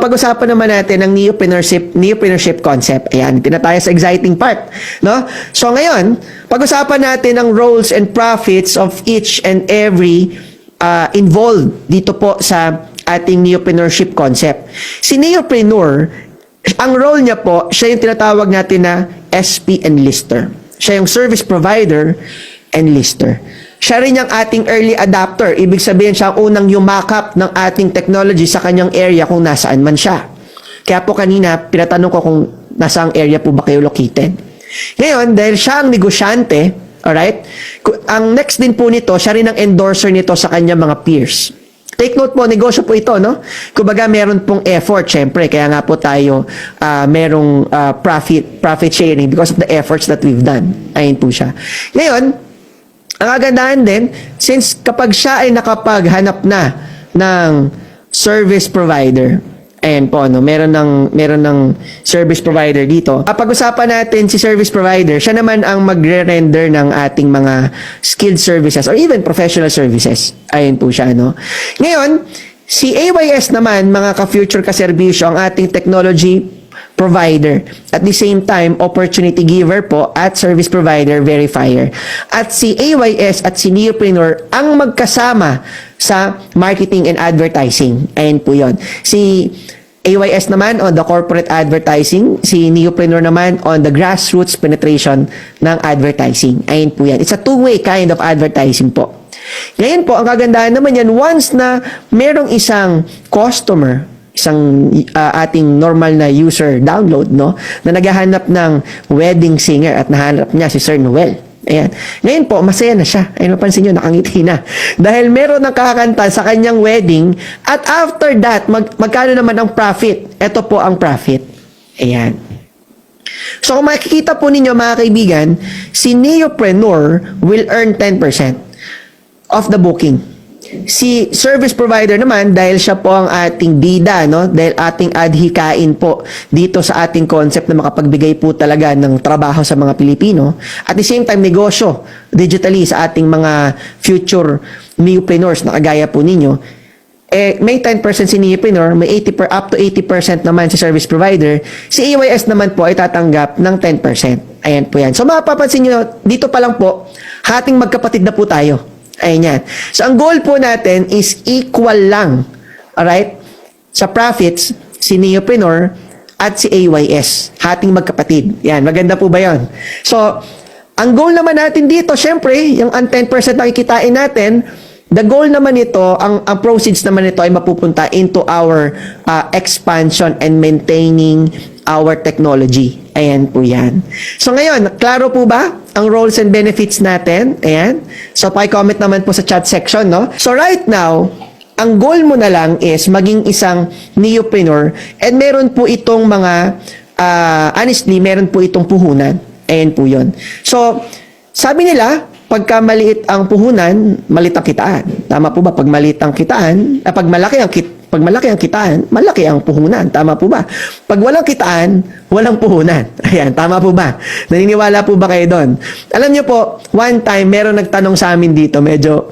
Pag-usapan naman natin ang neopreneurship concept. Ayan, tayo sa exciting part, no? So ngayon, pag-usapan natin ang roles and profits of each and every involved dito po sa ating neopreneurship concept. Si neopreneur, ang role niya po, siya yung tinatawag natin na SP and lister. Siya yung service provider and lister. Siya rin yung ating early adapter. Ibig sabihin siya ang unang yumakap ng ating technology sa kanyang area kung nasaan man siya. Kaya po kanina, pinatanong ko kung nasaang area po ba kayo located. Ngayon, dahil siya ang negosyante, alright, ang next din po nito, siya rin ang endorser nito sa kanyang mga peers. Take note po, negosyo po ito, no? Kumbaga, meron pong effort, syempre. Kaya nga po tayo merong profit sharing because of the efforts that we've done. Ayun po siya. Ngayon, ang kagandahan din, since kapag siya ay nakapaghanap na ng service provider, ayan po, no, meron ng service provider dito. Pag-usapan natin si service provider, siya naman ang magre-render ng ating mga skilled services or even professional services. Ayun po siya, no. Ngayon, si AYS naman, mga ka-future ka-serbisyo, ang ating technology provider. At the same time, opportunity giver po at service provider verifier. At si AYS at si neopreneur ang magkasama sa marketing and advertising. Ayan po yun. Si AYS naman on the corporate advertising, si neopreneur naman on the grassroots penetration ng advertising. Ayan po yan. It's a two-way kind of advertising po. Ngayon po, ang kagandahan naman yan, once na merong isang customer, isang ating normal na user download, no, na naghahanap ng wedding singer at nahanap niya si Sir Noel. Ayan. Ngayon po, masaya na siya. Ayun, mapansin nyo, nakangiti na. Dahil meron ng kakanta sa kanyang wedding at after that, magkano naman ang profit? Ito po ang profit. Ayan. So, kung makikita po ninyo, mga kaibigan, si neopreneur will earn 10% of the booking. Si service provider naman, dahil siya po ang ating bida, no? Dahil ating adhikain po dito sa ating concept na makapagbigay po talaga ng trabaho sa mga Pilipino. At the same time, negosyo digitally sa ating mga future neopreneurs na kagaya po ninyo. May 10% si neopreneur, may up to 80% naman si service provider. Si AYS naman po ay tatanggap ng 10%. Ayan po yan. So mapapansin nyo, dito pa lang po, hating magkapatid na po tayo. Ayan yan. So, ang goal po natin is equal lang, alright, sa profits, si neopreneur at si AYS. Hating magkapatid. Yan, maganda po ba yon? So, ang goal naman natin dito, syempre, yung 10% na kikitain natin, the goal naman ito, ang proceeds naman ito ay mapupunta into our expansion and maintaining our technology. Ayan po yan. So ngayon, klaro po ba ang roles and benefits natin? Ayan. So paki-comment naman po sa chat section, no? So right now, ang goal mo na lang is maging isang neopreneur and meron po itong mga, honestly, meron po itong puhunan. Ayan po yun. So, sabi nila, pagka maliit ang puhunan, maliit ang kitaan. Tama po ba? Pag maliit ang kitaan, pag malaki ang kitaan, malaki ang puhunan. Tama po ba? Pag walang kitaan, walang puhunan. Ayan, tama po ba? Naniniwala po ba kayo doon? Alam niyo po, one time, meron nagtanong sa amin dito, medyo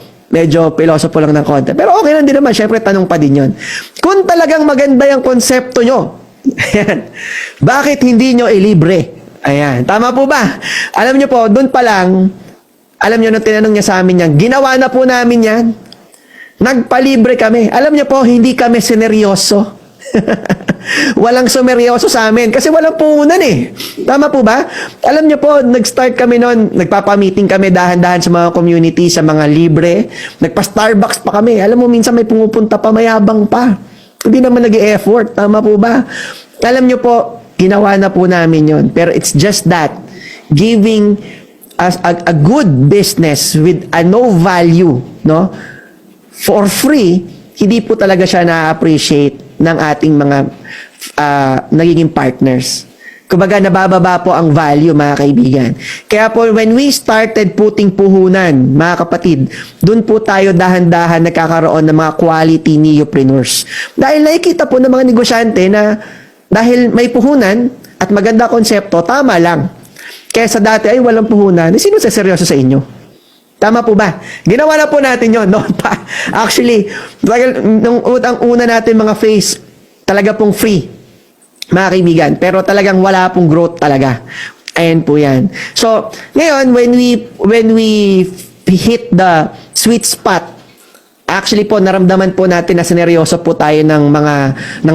pilosopo lang ng konti. Pero okay lang din naman, syempre tanong pa din yon. Kung talagang maganda yung konsepto nyo, ayan, bakit hindi nyo ilibre? Ayan, tama po ba? Alam niyo po, doon pa lang, alam niyo nung tinanong niya sa amin yan, ginawa na po namin yan. Nagpalibre kami. Alam niyo po, hindi kami sineryoso. Walang sumeryoso sa amin kasi walang puhunan eh. Tama po ba? Alam niyo po, nag-start kami noon, nagpapa-meeting kami dahan-dahan sa mga community, sa mga libre. Nagpa-Starbucks pa kami. Alam mo, minsan may pumupunta pa, mayabang pa. Hindi naman nag-e-effort. Tama po ba? Alam niyo po, ginawa na po namin yon. Pero it's just that, giving us a good business with a no value, no? For free, hindi po talaga siya na-appreciate ng ating mga nagiging partners. Kumbaga, nabababa po ang value, mga kaibigan. Kaya po, when we started putting puhunan, mga kapatid, dun po tayo dahan-dahan nagkakaroon ng mga quality neopreneurs. Dahil nakikita po ng mga negosyante na dahil may puhunan at maganda konsepto, tama lang. Kaya sa dati ay walang puhunan, sino sa seryoso sa inyo? Tama po ba? Ginawa na po natin yon, no? Actually, nung una natin mga phase, talaga pong free, mga kaibigan. Pero talagang wala pong growth talaga. Ayan po yan. So, ngayon, when we hit the sweet spot, actually po, naramdaman po natin na sineryoso po tayo ng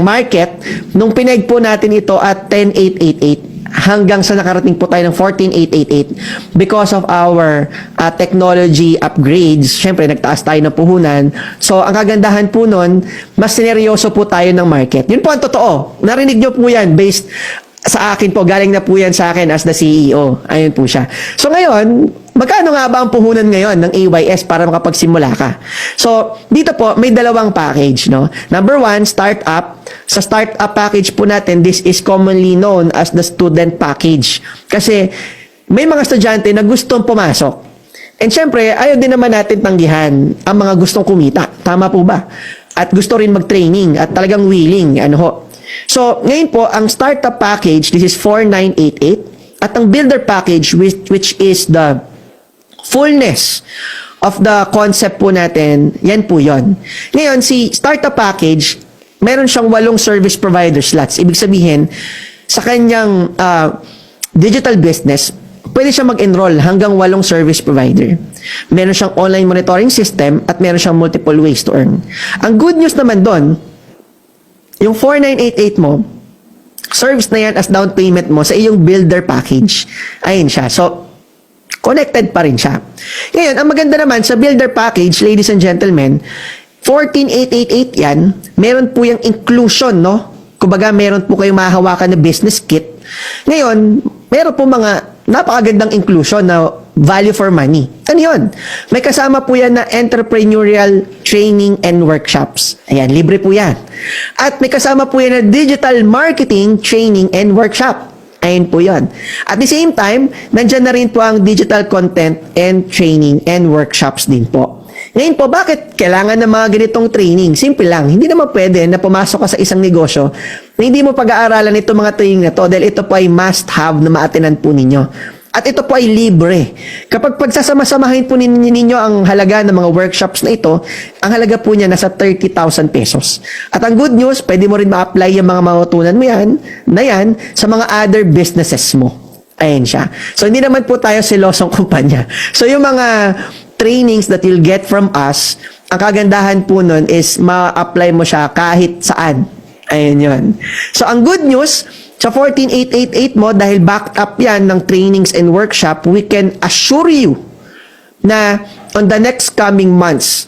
market nung pineg po natin ito at 10,888 hanggang sa nakarating po tayo ng 14,888 because of our technology upgrades. Syempre, nagtaas tayo ng puhunan. So, ang kagandahan po nun, mas sineryoso po tayo ng market. Yun po ang totoo. Narinig nyo po yan based sa akin po. Galing na po yan sa akin as the CEO. Ayun po siya. So, ngayon, magkano nga ba ang puhunan ngayon ng AYS para makapagsimula ka? So, dito po, may dalawang package, no? Number one, startup. Sa startup package po natin, this is commonly known as the student package. Kasi, may mga estudyante na gustong pumasok. And syempre, ayaw din naman natin tanggihan ang mga gustong kumita. Tama po ba? At gusto rin mag-training at talagang willing. Ano ho? So, ngayon po, ang startup package, this is 4,988. At ang builder package, which is the fullness of the concept po natin, yan po yon. Ngayon, si startup package, meron siyang 8 service provider slots. Ibig sabihin, sa kanyang digital business, pwede siya mag-enroll hanggang 8 service provider. Meron siyang online monitoring system at meron siyang multiple ways to earn. Ang good news naman doon, yung 4,988 mo, service na yan as down payment mo sa iyong builder package. Ayun siya. So, connected pa rin siya. Ngayon, ang maganda naman sa builder package, ladies and gentlemen, 14,888 yan, meron po yung inclusion, no? Kumbaga, meron po kayong mahahawakan na business kit. Ngayon, meron po mga napakagandang inclusion na value for money. Ano yun? May kasama po yan na entrepreneurial training and workshops. Ayan, libre po yan. At may kasama po yan na digital marketing training and workshop. Ayun po yun. At the same time, nandyan na rin po ang digital content and training and workshops din po. Ngayon po, bakit kailangan ng mga ganitong training? Simple lang. Hindi naman pwede na pumasok ka sa isang negosyo na hindi mo pag-aaralan itong mga training na to dahil ito po ay must-have na maatinan po ninyo. At ito po ay libre. Kapag pagsasama-samahin po ninyo ang halaga ng mga workshops na ito, ang halaga po niya nasa 30,000 pesos. At ang good news, pwede mo rin ma-apply yung mga matutunan mo yan sa mga other businesses mo. Ayan siya. So, hindi naman po tayo silosong kumpanya. So, yung mga trainings that you'll get from us, ang kagandahan po nun is ma-apply mo siya kahit saan. Ayun yun. So, ang good news, sa 14,888 mo, dahil backed up yan ng trainings and workshop, we can assure you na on the next coming months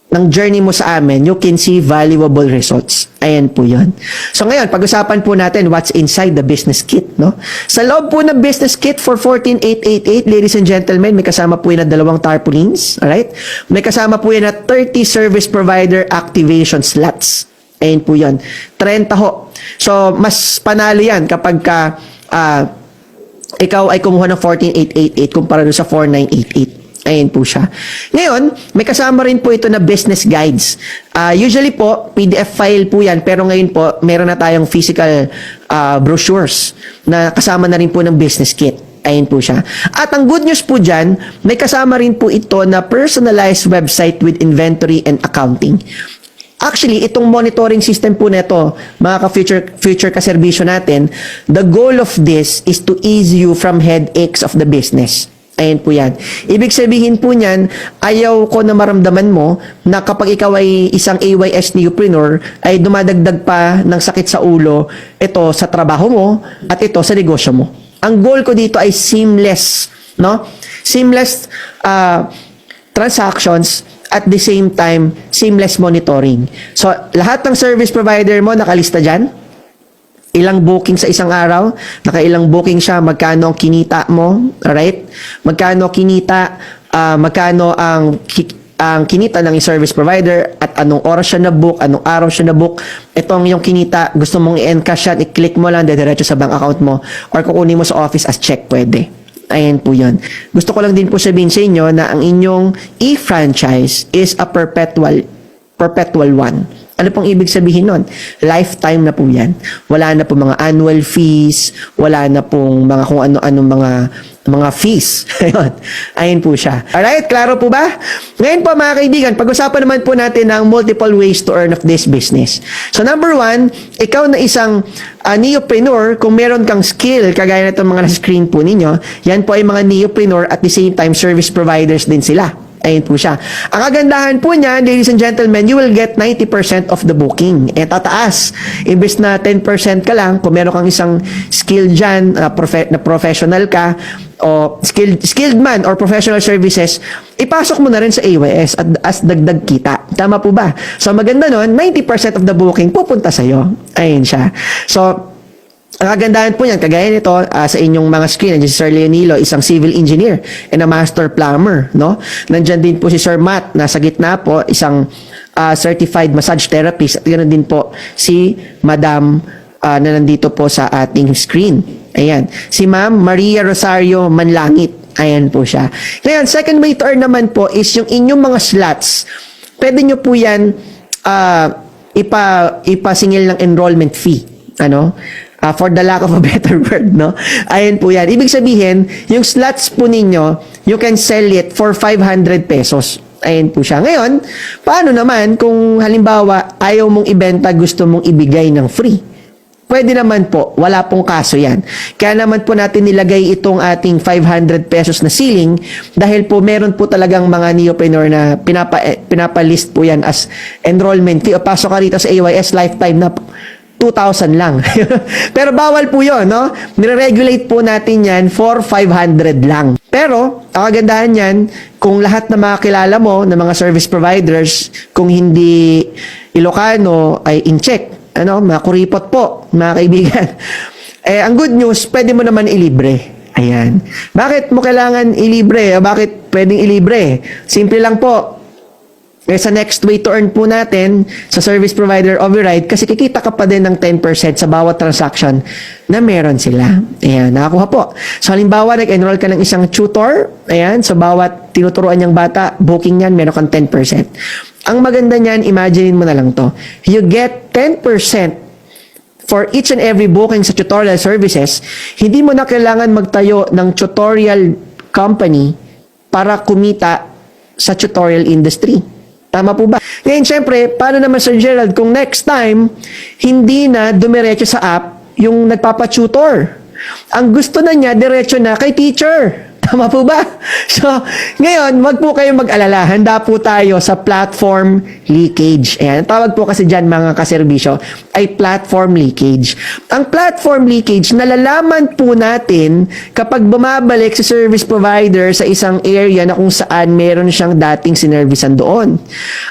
ng journey mo sa amin, you can see valuable results. Ayan po yun. So ngayon, pag-usapan po natin what's inside the business kit, no? Sa loob po ng business kit for 14,888, ladies and gentlemen, may kasama po yan na 2 tarpaulins, alright? May kasama po yan na 30 service provider activation slots. Ayan po yun. 30 ho. So, mas panalo yan kapag ka, ikaw ay kumuha ng 14,888 kumpara sa 4,988. Ayan po siya. Ngayon, may kasama rin po ito na business guides. Usually po, PDF file po yan, pero ngayon po, meron na tayong physical brochures na kasama na rin po ng business kit. Ayan po siya. At ang good news po dyan, may kasama rin po ito na personalized website with inventory and accounting. Actually, itong monitoring system po nito, mga ka-future kaserbisyo natin, the goal of this is to ease you from headaches of the business. Ayan po yan. Ibig sabihin po niyan, ayaw ko na maramdaman mo na kapag ikaw ay isang AYS neopreneur, ay dumadagdag pa ng sakit sa ulo ito sa trabaho mo at ito sa negosyo mo. Ang goal ko dito ay seamless, no? Seamless transactions at the same time, seamless monitoring. So, lahat ng service provider mo nakalista dyan. Ilang booking sa isang araw, nakailang booking siya, magkano ang kinita mo, alright? Magkano kinita, magkano ang kinita ng service provider at anong oras siya na-book, anong araw siya na-book. Itong yung kinita, gusto mong i-encash yan, i-click mo lang, diretso sa bank account mo or kukunin mo sa office as check, pwede. Ayan po yun. Gusto ko lang din po sabihin sa inyo na ang inyong e-franchise is a perpetual one. Ano pong ibig sabihin nun? Lifetime na po yan. Wala na po mga annual fees, wala na pong mga kung ano-ano mga fees. Ayun. Ayun po siya. Alright, klaro po ba? Ngayon po mga kaibigan, pag-usapan naman po natin ang multiple ways to earn of this business. So number one, ikaw na isang neopreneur, kung meron kang skill, kagaya na itong mga nasa screen po ninyo, yan po ay mga neopreneur at the same time service providers din sila. Ayun po siya. Ang kagandahan po niya, ladies and gentlemen, you will get 90% of the booking. Tataas. Imbes na 10% ka lang, kung meron kang isang skill dyan, na professional ka, o skilled man or professional services, ipasok mo na rin sa AYS as dagdag kita. Tama po ba? So maganda nun, 90% of the booking pupunta sa'yo. Ayun siya. So, ang kagandahan po niyan, kagaya nito, sa inyong mga screen, nandiyan si Sir Leonilo, isang civil engineer and a master plumber, no? Nandiyan din po si Sir Matt, nasa gitna po, isang certified massage therapist, at ganoon din po si Madam na nandito po sa ating screen. Ayan. Si Ma'am Maria Rosario Manlangit. Ayan po siya. Ngayon, second way to earn naman po is yung inyong mga slots. Pwede nyo po yan ipasingil ng enrollment fee. Ano? For the lack of a better word, no? Ayan po yan. Ibig sabihin, yung slots po ninyo, you can sell it for 500 pesos. Ayan po siya. Ngayon, paano naman kung halimbawa ayaw mong ibenta, gusto mong ibigay ng free? Pwede naman po, wala pong kaso yan. Kaya naman po natin nilagay itong ating 500 pesos na ceiling dahil po meron po talagang mga neopreneur na pinapalist po yan as enrollment fee. O pasok ka rito sa AYS lifetime na 2,000 lang. Pero bawal po yun, no? Nire-regulate po natin yan for 500 lang. Pero, ang kagandahan yan, kung lahat na makakilala mo na mga service providers, kung hindi Ilocano, ay in-check. Ano? Mga kuripot po, mga kaibigan. Ang good news, pwede mo naman ilibre. Ayan. Bakit mo kailangan ilibre? Bakit pwedeng ilibre? Simple lang po. Sa next way to earn po natin sa service provider override kasi kikita ka pa din ng 10% sa bawat transaction na meron sila. Ayan, nakakuha po. So halimbawa, nag-enroll ka ng isang tutor, ayan, sa bawat tinuturuan niyang bata, booking niyan, meron kang 10%. Ang maganda niyan, imaginein mo na lang to. You get 10% for each and every booking sa tutorial services. Hindi mo na kailangan magtayo ng tutorial company para kumita sa tutorial industry. Tama po ba? Ngayon, syempre, paano naman Sir Gerald kung next time, hindi na dumiretso sa app yung nagpapatutor? Ang gusto na niya, diretso na kay teacher. Tama po ba? So, ngayon, wag po kayong mag-alala. Handa po tayo sa platform leakage. Ayan, tawag po kasi dyan mga kaserbisyo ay platform leakage. Ang platform leakage, nalalaman po natin kapag bumabalik sa service provider sa isang area na kung saan meron siyang dating sinervisan doon.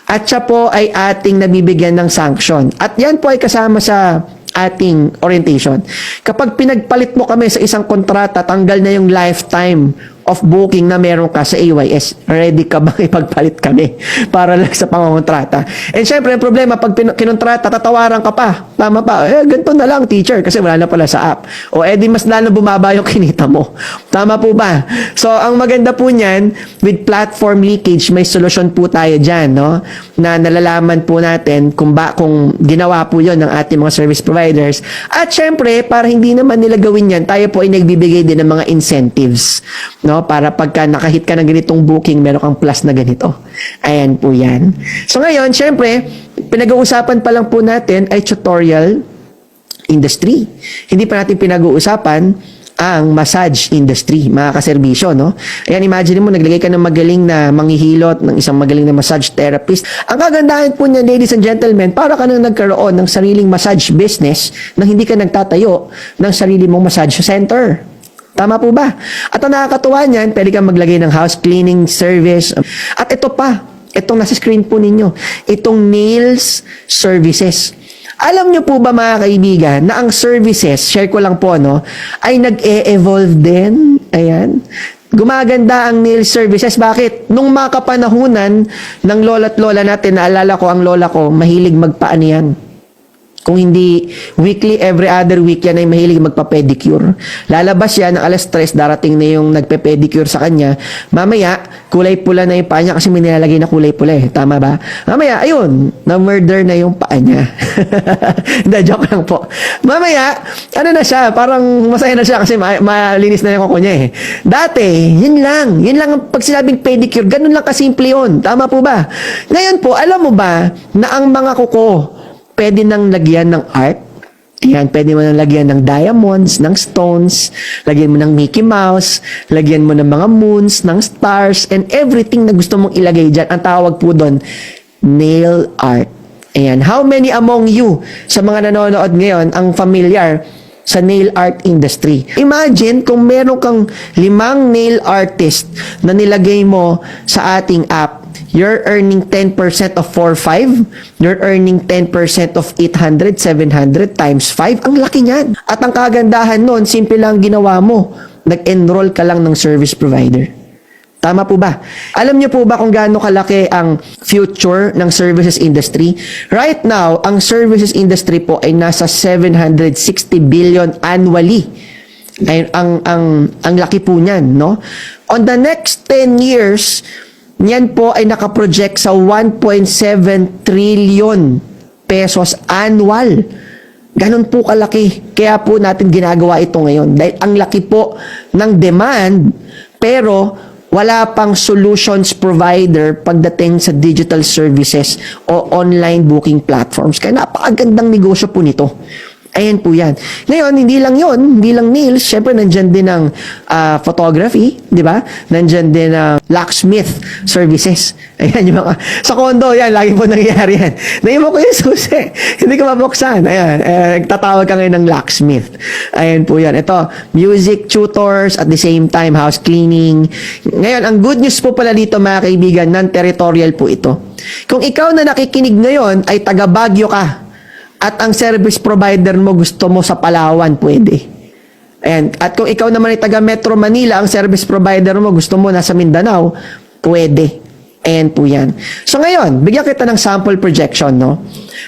At siya po ay ating nabibigyan ng sanction. At yan po ay kasama sa ating orientation. Kapag pinagpalit mo kami sa isang kontrata, tanggal na yung lifetime of booking na meron ka sa AYS. Ready ka bang ipagpalit kami para lang sa pangontrata? And syempre, ang problema, pag kinontrata, tatawaran ka pa. Tama pa. Ganito na lang, teacher, kasi wala na pala sa app. O edi mas lalo bumaba yung kinita mo. Tama po ba? So, ang maganda po niyan, with platform leakage, may solusyon po tayo dyan, no? Na nalalaman po natin kung ginawa po yon ng ating mga service providers. At syempre, para hindi naman nila gawin yan, tayo po ay nagbibigay din ng mga incentives, no? Para pagka nakahit ka ng ganitong booking, meron kang plus na ganito. Ayan po yan. So ngayon, syempre, pinag-uusapan pa lang po natin ay tutorial industry. Hindi pa natin pinag-uusapan ang massage industry, mga kaserbisyo, no? Ayan, imagine mo, naglagay ka ng magaling na manghihilot, ng isang magaling na massage therapist. Ang kagandahan po niya, ladies and gentlemen, para ka nang nagkaroon ng sariling massage business na hindi ka nagtatayo ng sarili mong massage center. Tama po ba? At ang nakakatuwa niyan, pwede kang maglagay ng house cleaning service. At ito pa, itong nasa screen po ninyo, itong nails services. Alam nyo po ba mga kaibigan, na ang services, share ko lang po, no, ay nag-e-evolve din. Ayan. Gumaganda ang nail services. Bakit? Nung mga kapanahunan ng lola't lola natin, naalala ko ang lola ko, mahilig magpaano yan. Kung hindi weekly, every other week yan ay mahilig magpa-pedicure. Lalabas yan ng alas 3, darating na yung nagpe-pedicure sa kanya. Mamaya, kulay pula na yung paa niya kasi may nilalagay na kulay pula eh. Tama ba? Mamaya, ayun, na-murder na yung paa niya. Hindi, joke lang po. Mamaya, ano na siya, parang masaya na siya kasi malinis na yung kuko niya eh. Dati, yun lang. Yun lang ang pag sinabing pedicure, ganun lang kasimple yun. Tama po ba? Ngayon po, alam mo ba na ang mga kuko, pwede nang lagyan ng art. Yan, pwede mo nang lagyan ng diamonds, ng stones, lagyan mo ng Mickey Mouse, lagyan mo ng mga moons, ng stars, and everything na gusto mong ilagay dyan. Ang tawag po doon, nail art. Ayan. How many among you sa mga nanonood ngayon ang familiar sa nail art industry? Imagine kung meron kang 5 nail artist na nilagay mo sa ating app. You're earning 10% of 4,500. You're earning 10% of 800, 700 times 5. Ang laki niyan. At ang kagandahan nun, simple lang ginawa mo. Nag-enroll ka lang ng service provider. Tama po ba? Alam niyo po ba kung gaano kalaki ang future ng services industry? Right now, ang services industry po ay nasa 760 billion annually. Ay, ang laki po niyan, no? On the next 10 years, yan po ay nakaproject sa 1.7 trillion pesos annual. Ganon po kalaki. Kaya po natin ginagawa ito ngayon. Dahil ang laki po ng demand, pero wala pang solutions provider pagdating sa digital services o online booking platforms. Kaya napakagandang negosyo po nito. Ayan po yan. Ngayon, hindi lang yon, hindi lang nails. Siyempre, nandyan din ang photography, di ba? Nandyan din ang locksmith services. Ayan yung mga, sa condo, yan, lagi po nangyayari yan. Naiwan ko yung susi. Hindi ko mabuksan. Ayan, tatawag ka ngayon ng locksmith. Ayan po yan. Ito, music tutors, at the same time, house cleaning. Ngayon, ang good news po pala dito, mga kaibigan, non-territorial po ito. Kung ikaw na nakikinig ngayon ay taga Baguio ka, at ang service provider mo gusto mo sa Palawan, pwede. Ayan. At kung ikaw naman ay taga Metro Manila, ang service provider mo gusto mo nasa Mindanao, pwede. Ayan po yan. So ngayon, bigyan kita ng sample projection, no?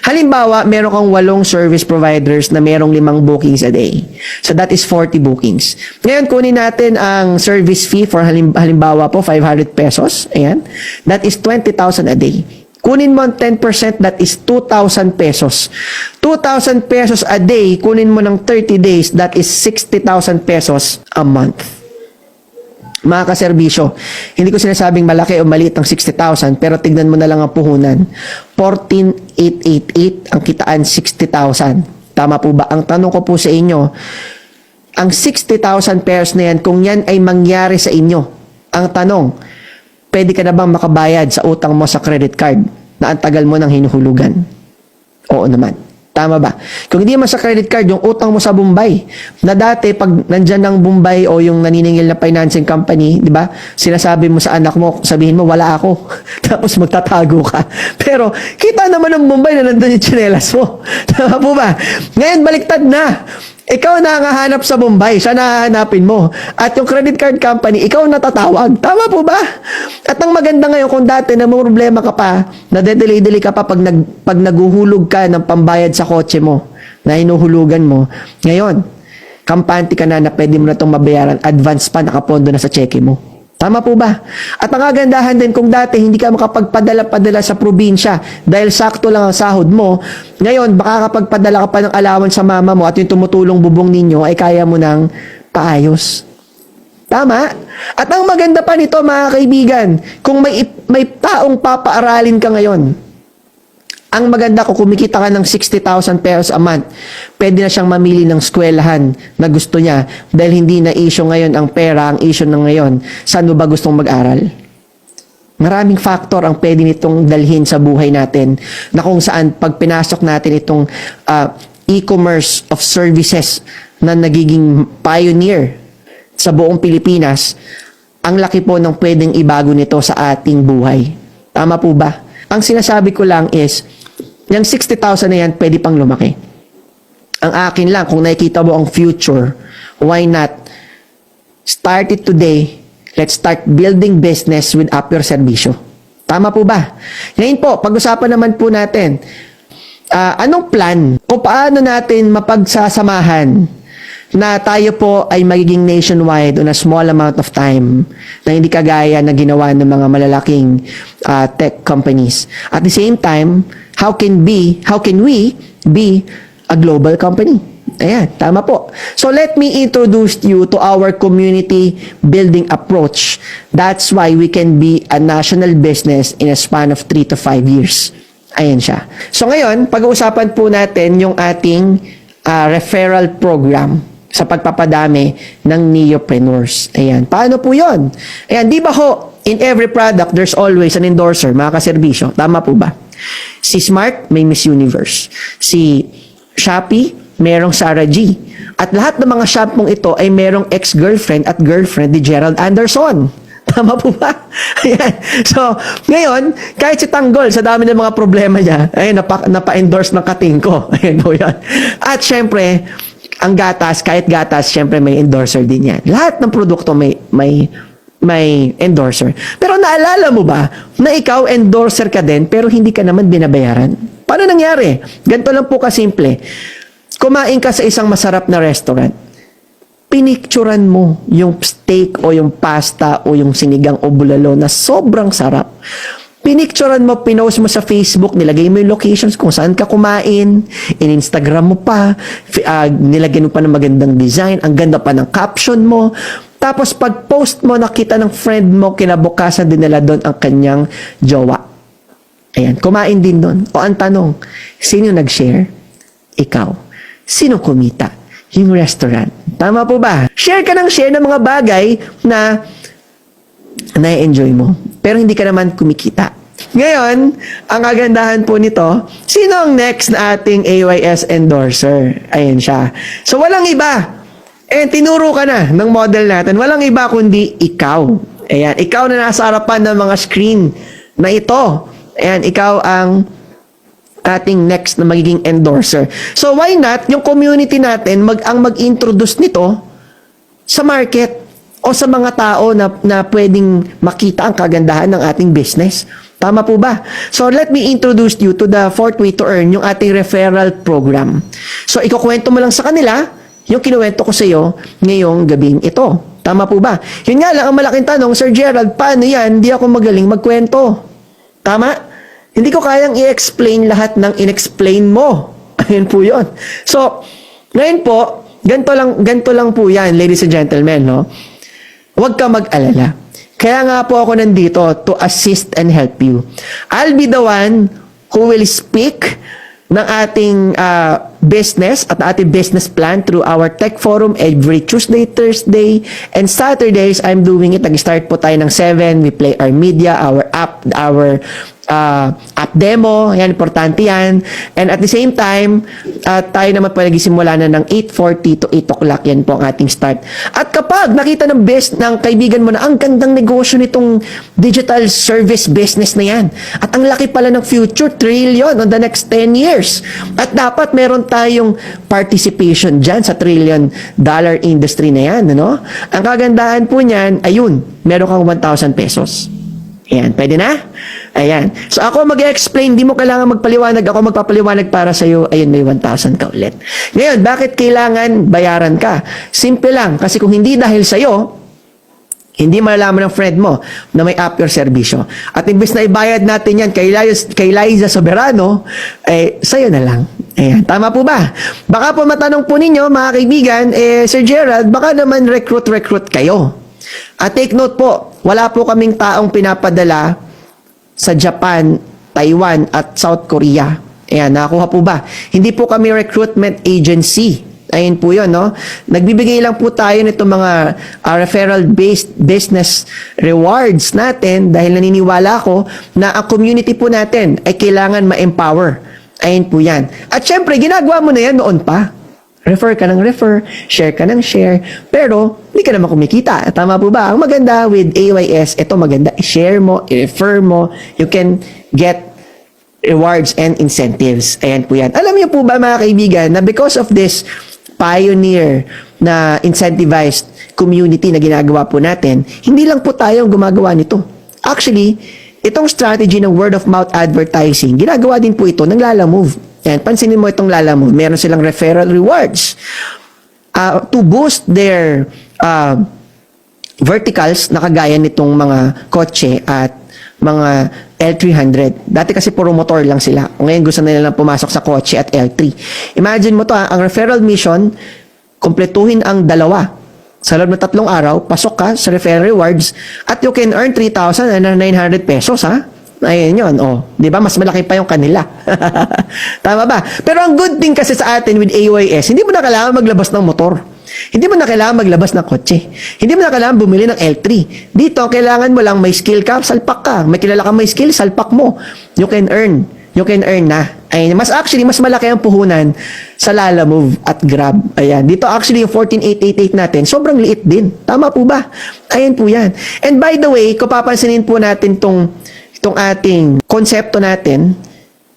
Halimbawa, meron kang 8 service providers na merong 5 bookings a day. So that is 40 bookings. Ngayon, kunin natin ang service fee for halimbawa po, 500 pesos. Ayan. That is 20,000 a day. Kunin mo ang 10%, that is 2,000 pesos. 2,000 pesos a day, kunin mo ng 30 days, that is 60,000 pesos a month. Mga kaserbisyo, hindi ko sinasabing malaki o maliit ang 60,000, pero tignan mo na lang ang puhunan. 14,888 ang kitaan, 60,000. Tama po ba? Ang tanong ko po sa inyo, ang 60,000 pesos na yan, kung yan ay mangyari sa inyo, ang tanong, pwede ka na bang makabayad sa utang mo sa credit card na ang tagal mo nang hinuhulugan? Oo naman. Tama ba? Kung hindi mo sa credit card, yung utang mo sa Bombay, na dati pag nandyan ng Bombay o yung naniningil na financing company, di ba? Sinasabi mo sa anak mo, sabihin mo, wala ako. Tapos magtatago ka. Pero, kita naman ng Bombay na nandun yung tsinelas mo. Tama po ba? Ngayon, baliktad na. Ikaw na hanap sa Bombay, siya na hahanapin mo. At yung credit card company, ikaw natatawag. Tama po ba? At ang maganda ngayon, kung dati na may problema ka pa, na delay ka pa pag naguhulog ka ng pambayad sa kotse mo, na hinuhulugan mo, ngayon, kampante ka na pwede mo na itong mabayaran, advance pa, nakapondo na sa cheque mo. Tama po ba? At ang kagandahan din, kung dati hindi ka makapagpadala-padala sa probinsya dahil sakto lang ang sahod mo, ngayon baka kapagpadala ka pa ng allowance sa mama mo at yung tumutulong bubong ninyo ay kaya mo ng paayos. Tama? At ang maganda pa nito, mga kaibigan, kung may taong papaaralin ka ngayon, ang maganda kung kumikita ka ng 60,000 pesos a month, pwede na siyang mamili ng eskwelahan na gusto niya dahil hindi na issue ngayon ang pera, ang issue na ngayon, saan mo ba gustong mag-aral? Maraming factor ang pwede nitong dalhin sa buhay natin na kung saan pag pinasok natin itong e-commerce of services na nagiging pioneer sa buong Pilipinas, ang laki po ng pwedeng ibago nito sa ating buhay. Tama po ba? Ang sinasabi ko lang is, yung 60,000 na yan, pwede pang lumaki. Ang akin lang, kung nakikita mo ang future, why not start it today? Let's start building business with up your servisyo. Tama po ba? Ngayon po, pag-usapan naman po natin, anong plan o paano natin mapagsasamahan na tayo po ay magiging nationwide on a small amount of time na hindi kagaya na ginawa ng mga malalaking tech companies. At the same time, how can we be a global company? Ayan, tama po. So let me introduce you to our community building approach. That's why we can be a national business in a span of 3 to 5 years. Ayan siya. So ngayon, pag-uusapan po natin yung ating referral program sa pagpapadami ng neopreneurs. Ayan. Paano po yun? Ayan, di ba ho, in every product, there's always an endorser, mga kaserbisyo. Tama po ba? Si Smart, may Miss Universe. Si Shopee, merong Sarah G. At lahat ng mga shop mong ito ay merong ex-girlfriend at girlfriend ni Gerald Anderson. Tama po ba? Ayan. So, ngayon, kahit si Tanggol, sa dami ng mga problema niya, ay napa-endorse ng kating ko. Ayan po yan. At syempre, ang gatas, kahit gatas, syempre may endorser din yan. Lahat ng produkto may endorser. Pero naalala mo ba na ikaw endorser ka din pero hindi ka naman binabayaran? Paano nangyari? Ganito lang po kasimple. Kumain ka sa isang masarap na restaurant. Pinicturan mo yung steak o yung pasta o yung sinigang o bulalo na sobrang sarap. Pinicturan mo, pinost mo sa Facebook, nilagay mo yung locations kung saan ka kumain, in-Instagram mo pa, nilagyan mo pa ng magandang design, ang ganda pa ng caption mo. Tapos pag-post mo, nakita ng friend mo, kinabukasan din nila doon ang kanyang jowa. Ayan, kumain din doon. O ang tanong, sino nag-share? Ikaw. Sino kumita? Yung restaurant. Tama po ba? Share ka ng share ng mga bagay na na-enjoy mo. Pero hindi ka naman kumikita. Ngayon, ang kagandahan po nito, sino ang next na ating AYS endorser? Ayan siya. So, walang iba. Tinuro ka na ng model natin. Walang iba kundi ikaw. Ayan, ikaw na nasa harapan ng mga screen na ito. Ayan, ikaw ang ating next na magiging endorser. So, why not, yung community natin, mag-introduce nito sa market o sa mga tao na pwedeng makita ang kagandahan ng ating business. Tama po ba? So, let me introduce you to the fourth way to earn, yung ating referral program. So, ikukwento mo lang sa kanila yung kinuwento ko sa iyo ngayong gabing ito. Tama po ba? Yun nga lang, ang malaking tanong, Sir Gerald, paano yan? Hindi ako magaling magkwento. Tama? Hindi ko kayang i-explain lahat ng in-explain mo. Ayun po yun. So, ngayon po, ganito lang po yan, ladies and gentlemen, no? Huwag ka mag-alala. Kaya nga po ako nandito to assist and help you. I'll be the one who will speak ng ating business at ating business plan through our tech forum every Tuesday, Thursday, and Saturdays. I'm doing it. Nag-start po tayo ng 7. We play our media, our app app demo. Yan, importante yan. And at the same time, tayo naman po nagsisimula na ng 8:40 to 8 o'clock. Yan po ang ating start. At kapag nakita ng best ng kaibigan mo na ang gandang negosyo nitong digital service business na yan, at ang laki pala ng future, trillion on the next 10 years. At dapat meron tayong participation dyan sa $1 trillion industry na yan. Ano? Ang kagandahan po niyan, ayun, meron kang 1,000 pesos. Ayan, pwede na? Ayan. So ako mag-explain, di mo kailangan magpaliwanag, ako magpapaliwanag para sa iyo. Ayun, may 1,000 ka ulit. Ngayon, bakit kailangan bayaran ka? Simple lang, kasi kung hindi dahil sa iyo, hindi malalaman ng friend mo na may app your serbisyo. At imbes na ibayad natin yan kay Liza Soberano, sa'yo na lang. Ayan, tama po ba? Baka po matanong po ninyo, mga kaibigan, Sir Gerald, baka naman recruit kayo. At take note po, wala po kaming taong pinapadala sa Japan, Taiwan, at South Korea. Ayan, nakakuha po ba? Hindi po kami recruitment agency. Ayun po yun, no? Nagbibigay lang po tayo nito mga referral-based business rewards natin dahil naniniwala ko na ang community po natin ay kailangan ma-empower. Ayun po yan. At syempre, ginagawa mo na yan noon pa. Refer ka ng refer, share ka ng share, pero hindi ka naman kumikita. Tama po ba? Ang maganda with AYS, ito maganda, i-share mo, i-refer mo, you can get rewards and incentives. Ayan po yan. Alam niyo po ba mga kaibigan na because of this pioneer na incentivized community na ginagawa po natin, hindi lang po tayo gumagawa nito. Actually, itong strategy ng word of mouth advertising, ginagawa din po ito ng Lalamove. Yan, pansinin mo itong Lalamove. Meron silang referral rewards to boost their verticals na kagaya nitong mga kotse at mga L300. Dati kasi puro motor lang sila. Ngayon gusto na nilang pumasok sa kotse at L3. Imagine mo to, ang referral mission, kumpletuhin ang dalawa. Sa loob ng 3 araw, pasok ka sa referral rewards at you can earn 3,900 pesos, ha? Ayun yun, oh. Di ba? Mas malaki pa yung kanila. Tama ba? Pero ang good thing kasi sa atin with AYS, hindi mo na kailangan maglabas ng motor. Hindi mo na kailangan maglabas ng kotse. Hindi mo na kailangan bumili ng L3. Dito, kailangan mo lang may skill ka, salpak ka. May kilala ka may skill, salpak mo. You can earn. You can earn na. Ayun, mas malaki ang puhunan sa Lalamove at Grab. Ayan. Dito actually yung 14,888 natin, sobrang liit din. Tama po ba? Ayan po yan. And by the way, kung papansinin po natin itong ating konsepto natin,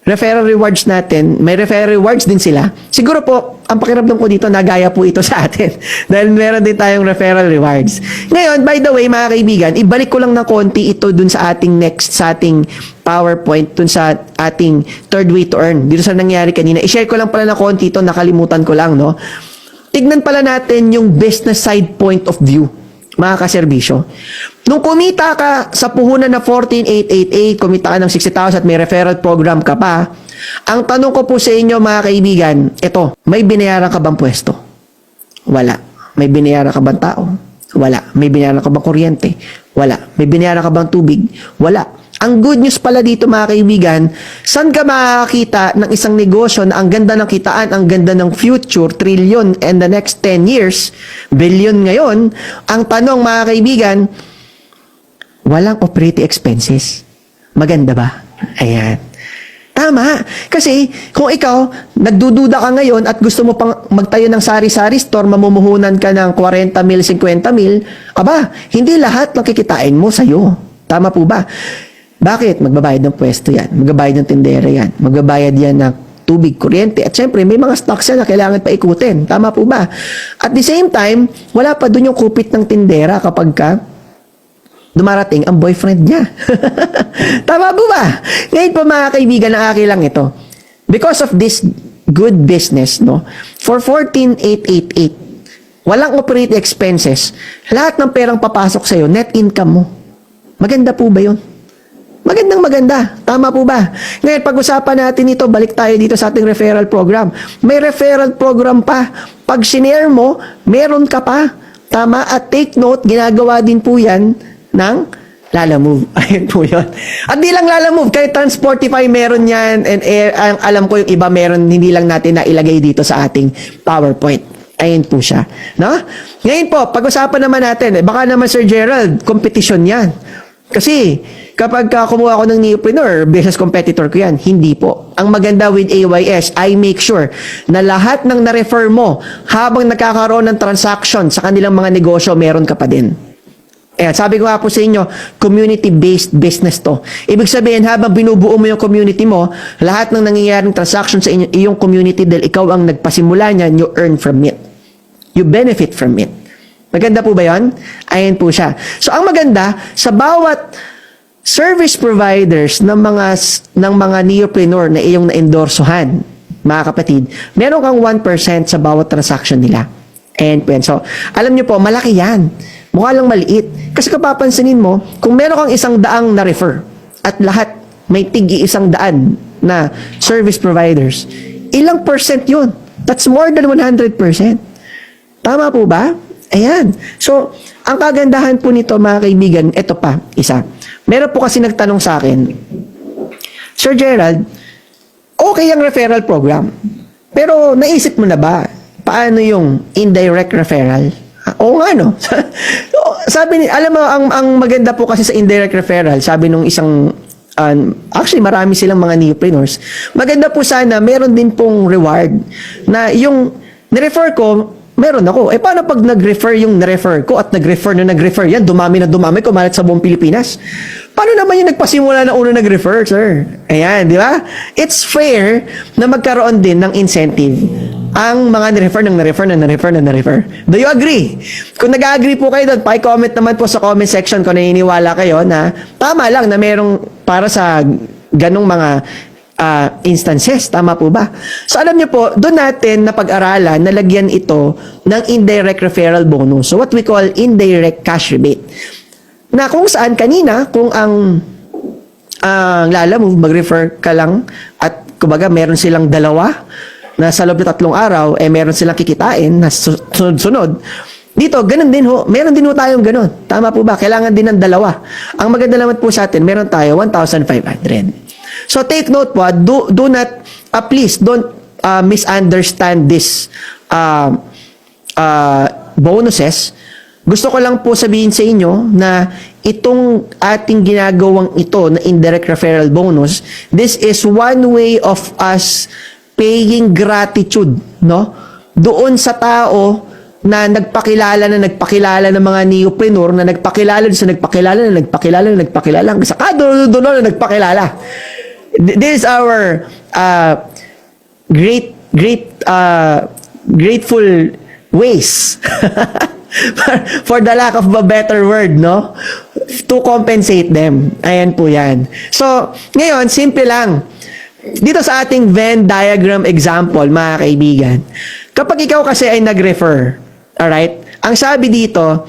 referral rewards natin, may referral rewards din sila. Siguro po, ang pakiramdam ko dito, nagaya po ito sa atin. Dahil meron din tayong referral rewards. Ngayon, by the way, mga kaibigan, ibalik ko lang ng konti ito dun sa ating sa ating PowerPoint, dun sa ating third way to earn. Dito sa nangyari kanina. I-share ko lang pala ng konti ito, nakalimutan ko lang, no? Tignan pala natin yung business side point of view, mga kaserbisyo. Nung kumita ka sa puhunan na 14,888, kumita ka ng 60,000 at may referral program ka pa, ang tanong ko po sa inyo mga kaibigan, ito, may binayaran ka bang pwesto? Wala. May binayaran ka bang tao? Wala. May binayaran ka bang kuryente? Wala. May binayaran ka bang tubig? Wala. Ang good news pala dito mga kaibigan, saan ka makakita ng isang negosyo na ang ganda ng kitaan, ang ganda ng future, trillion and the next 10 years, billion ngayon, ang tanong mga kaibigan, walang operating expenses. Maganda ba? Ayan. Tama. Kasi kung ikaw, nagdududa ka ngayon at gusto mo pang magtayo ng sari-sari store, mamumuhunan ka ng 40 mil, 50 mil, aba, hindi lahat ng kikitain mo sa'yo. Tama po ba? Bakit? Magbabayad ng pwesto yan. Magbabayad ng tindera yan. Magbabayad yan ng tubig, kuryente. At syempre, may mga stocks yan na kailangan pa ikutin. Tama po ba? At the same time, wala pa dun yung kupit ng tindera kapag ka dumarating ang boyfriend niya. Tama po ba? Ngayon po mga kaibigan, ang akin lang ito. Because of this good business, no, for 14,888, walang operating expenses, lahat ng perang papasok sa'yo, net income mo. Maganda po ba yun? Magandang maganda. Tama po ba? Ngayon, pag-usapan natin ito, balik tayo dito sa ating referral program. May referral program pa. Pag sinare mo, meron ka pa. Tama? At take note, ginagawa din po yan ng Lalamove. Ayun po yun. At di lang Lalamove, kahit Transportify meron yan. And alam ko yung iba meron, hindi lang natin na ilagay dito sa ating PowerPoint. Ayun po siya. No? Ngayon po, pag-usapan naman natin, baka naman Sir Gerald, competition yan. Kasi, kapag kumuha ako ng Neopreneur, business competitor ko yan. Hindi po. Ang maganda with AYS, I make sure na lahat ng na-refer mo habang nakakaroon ng transaction sa kanilang mga negosyo, meron ka pa din. Ayan, sabi ko nga po sa inyo, community-based business to. Ibig sabihin, habang binubuo mo yung community mo, lahat ng nangyayaring transaction sa iyong community dahil ikaw ang nagpasimula niyan, you earn from it. You benefit from it. Maganda po ba yun? Ayan po siya. So, ang maganda, sa bawat service providers ng mga neopreneur na iyong na-endorsohan, mga kapatid, meron kang 1% sa bawat transaction nila. And so, alam nyo po, malaki yan. Mukha lang maliit. Kasi kapapansinin mo, kung meron kang 100 na refer at lahat may tigi 100 na service providers, ilang percent yun? That's more than 100%. Tama po ba? Ayan. So, ang kagandahan po nito mga kaibigan, ito pa, isa. Meron po kasi nagtanong sa akin, Sir Gerald, okay ang referral program. Pero naisip mo na ba, paano yung indirect referral? Oo nga no. Sabi ni, alam mo, ang maganda po kasi sa indirect referral, sabi nung isang, actually marami silang mga neopreneurs, maganda po sana, meron din pong reward na yung nirefer ko, meron ako. Eh, paano pag nag-refer yung na-refer ko at nag-refer na nag-refer yan, dumami na dumami, kumalat sa buong Pilipinas? Paano naman yung nagpasimula na una nag-refer, sir? Ayan, di ba? It's fair na magkaroon din ng incentive ang mga na-refer ng na-refer na na-refer na na-refer. Do you agree? Kung nag-agree po kayo doon, pa-comment naman po sa comment section kung naniniwala kayo na tama lang na merong para sa ganong mga instances. Tama po ba? So alam niyo po, doon natin napag-aralan, nalagyan ito ng indirect referral bonus. So what we call indirect cash rebate. Na kung saan kanina, kung ang Lala Move, mag-refer ka lang at kumbaga meron silang dalawa na sa loob ng 3 araw, meron silang kikitain na sunod-sunod. Dito, ganun din ho. Meron din ho tayong ganun. Tama po ba? Kailangan din ng dalawa. Ang maganda naman po sa atin, meron tayo 1,500. So, take note po, do not, please, don't misunderstand this bonuses. Gusto ko lang po sabihin sa inyo na itong ating ginagawang ito na indirect referral bonus, this is one way of us paying gratitude, no? Doon sa tao na nagpakilala ng mga neopreneur na nagpakilala hanggang sa kadulo na nagpakilala. This is our grateful ways for the lack of a better word, no? To compensate them. Ayan po yan. So, ngayon, simple lang. Dito sa ating Venn diagram example, mga kaibigan, kapag ikaw kasi ay nag-refer, alright? Ang sabi dito,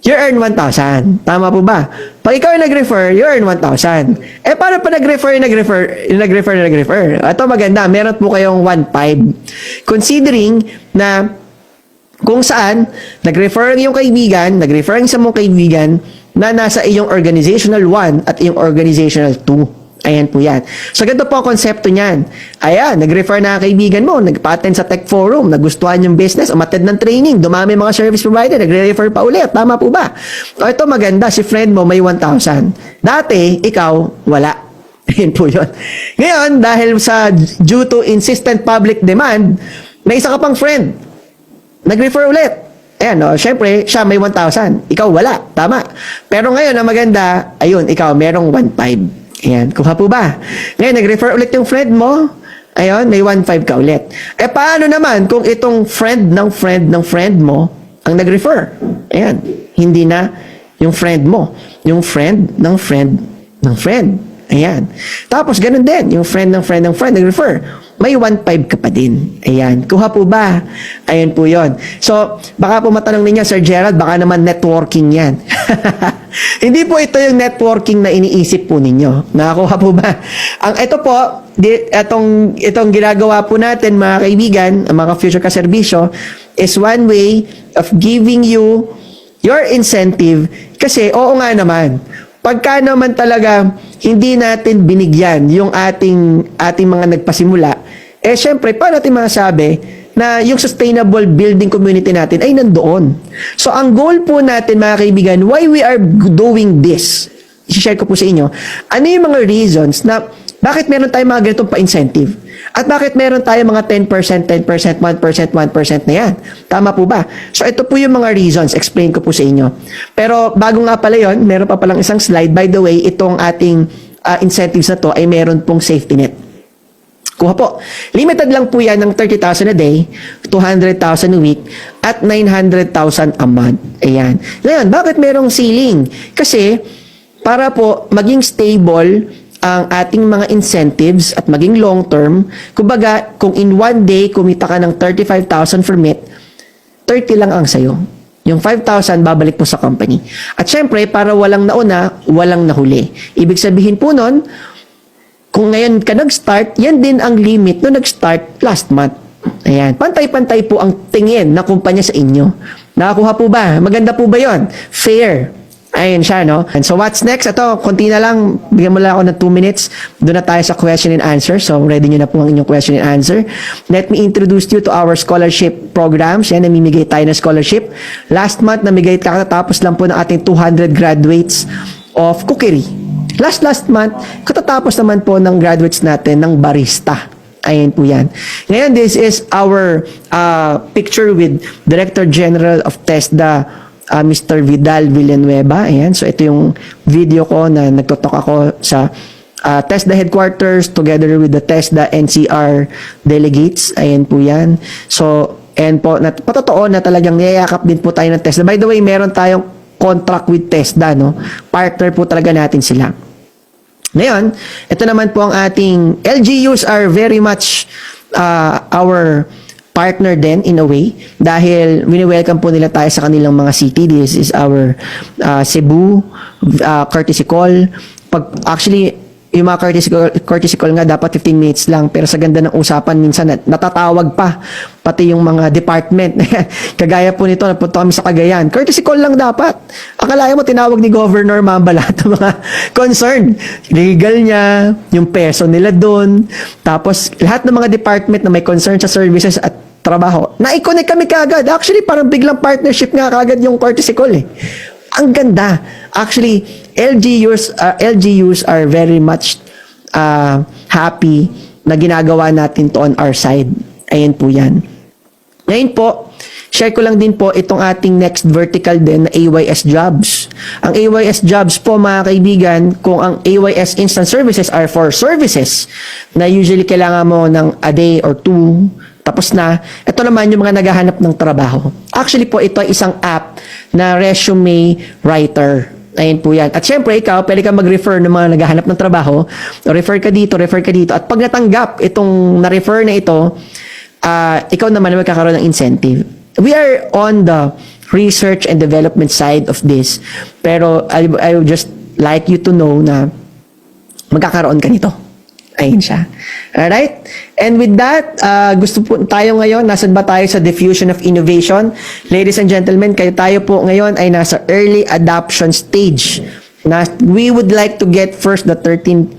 you earn 1,000. Tama po ba? Pag ikaw ay nag-refer, you earn 1,000. Paano pa nag-refer? Ito maganda, meron po kayong 1,500. Considering na kung saan, nag-refer yung kaibigan, nag-refer ang isang mong kaibigan na nasa iyong organizational 1 at iyong organizational 2. Ayan po yan. So, ganito po ang konsepto niyan. Ayan, nag-refer na ang kaibigan mo, nag-attend sa tech forum, nagustuhan yung business, umattend ng training, dumami mga service provider, nagre-refer pa ulit. Tama po ba? O, ito maganda, si friend mo may 1,000. Dati, ikaw, wala. Ayan po yun. Ngayon, dahil due to insistent public demand, may isa ka pang friend. Nag-refer ulit. Ayan, syempre, siya may 1,000. Ikaw wala. Tama. Pero ngayon, ang maganda, ayun, ikaw merong 1,500. Ayan, kuha po ba? Ngayon, nag-refer ulit yung friend mo. Ayun, may 1,500 ka ulit. Paano naman kung itong friend ng friend mo ang nag-refer? Ayan, hindi na yung friend mo. Yung friend ng friend. Ayan. Tapos, ganun din. Yung friend ng friend nag-refer. May 1,500 ka pa din. Ayan. Kuha po ba? Ayan po yon. So, baka po matanong ninyo, Sir Gerald, baka naman networking yan. Hindi po ito yung networking na iniisip po ninyo. Nakakuha po ba? Ito po, itong ginagawa po natin, mga kaibigan, ang mga future kaserbisyo, is one way of giving you your incentive. Kasi, oo nga naman, pagka naman talaga hindi natin binigyan yung ating mga nagpasimula, syempre, paano natin masabi na yung sustainable building community natin ay nandoon? So, ang goal po natin, mga kaibigan, why we are doing this, i-share ko po sa inyo, ano yung mga reasons na bakit meron tayong mga ganitong pa-incentive? At bakit meron tayong mga 10%, 1%, 1% na yan? Tama po ba? So, ito po yung mga reasons. Explain ko po sa inyo. Pero, bago nga pala yun, meron pa palang isang slide. By the way, itong ating incentives na to ay meron pong safety net. Kuha po. Limited lang po yan ng 30,000 a day, 200,000 a week, at 900,000 a month. Ayan. Ngayon, bakit merong ceiling? Kasi, para po maging stable ang ating mga incentives at maging long term, kumbaga, kung in one day, kumita ka ng 35,000 for meet, 30 lang ang sayo. Yung 5,000, babalik po sa company. At syempre, para walang nauna, walang nahuli. Ibig sabihin po nun, kung ngayon ka nag-start, yan din ang limit no nag-start last month. Ayan. Pantay-pantay po ang tingin na kumpanya sa inyo. Nakakuha po ba? Maganda po ba yon? Fair. Ayun siya, no? And so, what's next? Ito, konti na lang. Bigyan mo lang ako ng 2 minutes. Doon na tayo sa question and answer. So, ready nyo na po ang inyong question and answer. Let me introduce you to our scholarship programs. Yan, namimigay tayo ng scholarship. Last month, namigay kakatapos lang po ng ating 200 graduates of cookery. Last month, katatapos naman po ng graduates natin ng barista. Ayan po yan. Ngayon, this is our picture with Director General of TESDA, Mr. Vidal Villanueva. Ayan. So, ito yung video ko na nagtotalk ako sa TESDA headquarters together with the TESDA NCR delegates. Ayan po yan. So, and po, patotoo na talagang niyayakap din po tayo ng TESDA. By the way, meron tayong contract with TESDA, no? Partner po talaga natin sila. Ngayon, ito naman po ang ating LGUs are very much our partner din in a way dahil wini-welcome po nila tayo sa kanilang mga city. This is our Cebu courtesy call. Actually, yung mga courtesy call nga dapat 15 minutes lang pero sa ganda ng usapan minsan natatawag pa pati yung mga department. Kagaya po nito, napunta kami sa Cagayan. Courtesy call lang dapat. Akalain mo tinawag ni Governor Mamba lahat ng mga concerned. Legal niya, yung peso nila doon. Tapos lahat ng mga department na may concern sa services at trabaho, na-connect kami kagad. Actually, parang biglang partnership nga kagad yung courtesy call eh. Ang ganda. Actually, LGUs are very much happy na ginagawa natin to on our side. Ayan po yan. Ngayon po, share ko lang din po itong ating next vertical din na AYS jobs. Ang AYS jobs po mga kaibigan, kung ang AYS instant services are for services na usually kailangan mo ng a day or two, tapos na, ito naman yung mga naghahanap ng trabaho. Actually po, ito ay isang app na resume writer. Ayan po yan. At syempre, ikaw, pwede ka mag-refer ng mga naghahanap ng trabaho. Refer ka dito. At pag natanggap itong na-refer na ito, ikaw naman magkakaroon ng incentive. We are on the research and development side of this. Pero I would just like you to know na magkakaroon ka nito. Ayun siya. Alright? And with that, gusto po tayo ngayon, nasan ba tayo sa diffusion of innovation? Ladies and gentlemen, tayo po ngayon ay nasa early adoption stage. We would like to get first the 13.5%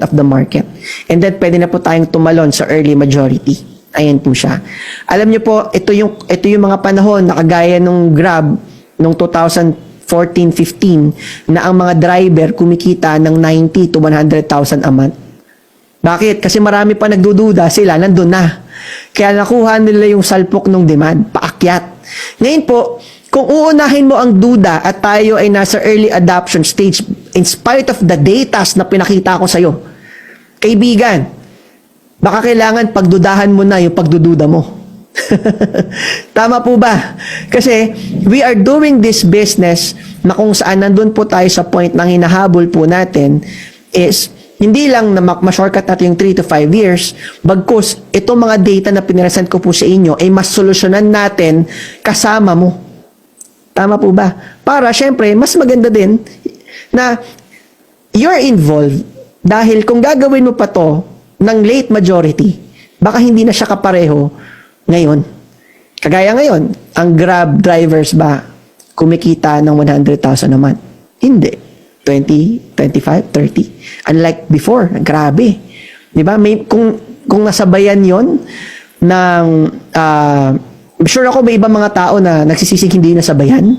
of the market. And then pwede na po tayong tumalon sa early majority. Ayan po siya. Alam niyo po, ito yung mga panahon na kagaya nung Grab nung 2014-15 na ang mga driver kumikita ng 90 to 100,000 a month. Bakit? Kasi marami pa nagdududa, sila nandun na. Kaya nakuha nila yung salpok ng demand, paakyat. Ngayon po, kung uunahin mo ang duda at tayo ay nasa early adoption stage in spite of the datas na pinakita ko sa'yo, kaibigan, baka kailangan pagdudahan mo na yung pagdududa mo. Tama po ba? Kasi we are doing this business na kung saan nandun po tayo sa point na hinahabol po natin is hindi lang na ma-shortcut natin yung 3 to 5 years, bagkus itong mga data na pinresent ko po sa inyo ay mas solusyonan natin kasama mo. Tama po ba? Para syempre, mas maganda din na you're involved dahil kung gagawin mo pa to ng late majority, baka hindi na siya kapareho ngayon. Kagaya ngayon, ang Grab drivers ba kumikita ng 100,000 a month? Hindi. 20, 25, 30. Unlike before, grabe. 'Di ba? May kung nasabayan 'yon ng sure ako may ibang mga tao na nagsisisig hindi nasabayan.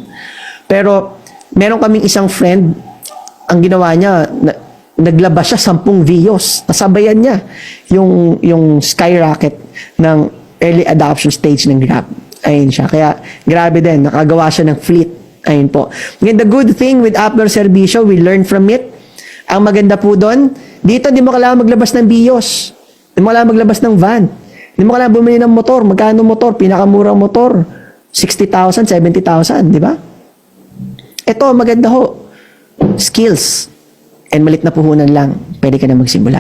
Pero meron kaming isang friend, ang ginawa niya, naglabas siya 10 videos. Nasabayan niya yung skyrocket ng early adoption stage ng Grab. Ayun siya. Kaya grabe din, nakagawa siya ng fleet. Ayun po. And the good thing with Appler Servicio, we learn from it. Ang maganda po doon, dito di mo kailangan maglabas ng BIOS. Di mo kailangan maglabas ng van. Di mo kailangan bumili ng motor. Magkano motor? Pinakamurang motor. 60,000, 70,000. Di ba? Ito, maganda ho. Skills. And malit na puhunan lang. Pwede ka na magsimula.